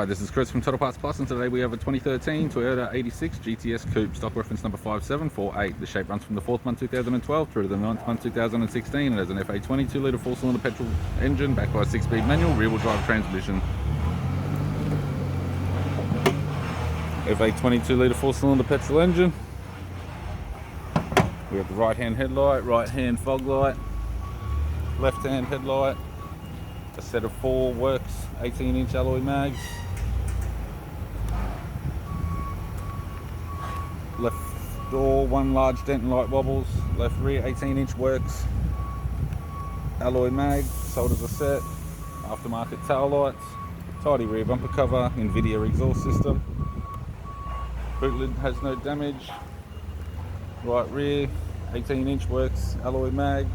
Hi, this is Chris from Total Parts Plus, and today we have a 2013 Toyota 86 GTS Coupe, stock reference number 5748. The shape runs from the 4th month 2012 through to the 9th month 2016 and has an FA 22-litre 4-cylinder petrol engine backed by a 6-speed manual rear-wheel drive transmission. FA 22-litre 4-cylinder petrol engine. We have the right-hand headlight, right-hand fog light, left-hand headlight, a set of 4 works 18-inch alloy mags, left door 1 large dent and light wobbles, left rear 18-inch works alloy mag, sold as a set, aftermarket tail lights, tidy rear bumper cover, Invidia exhaust system, boot lid has no damage, right rear 18-inch works alloy mag,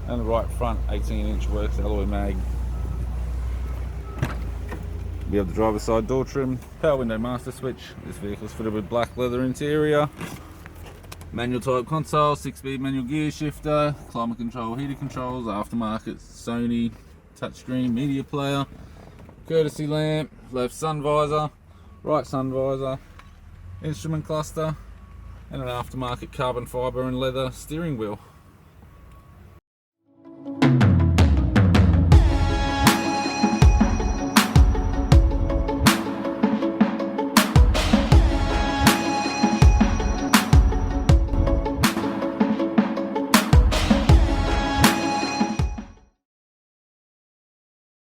and the right front 18-inch works alloy mag. We have the driver's side door trim, power window master switch. This vehicle is fitted with black leather interior, manual type console, 6-speed manual gear shifter, climate control, heated controls, aftermarket Sony touchscreen media player, courtesy lamp, left sun visor, right sun visor, instrument cluster, and an aftermarket carbon fibre and leather steering wheel.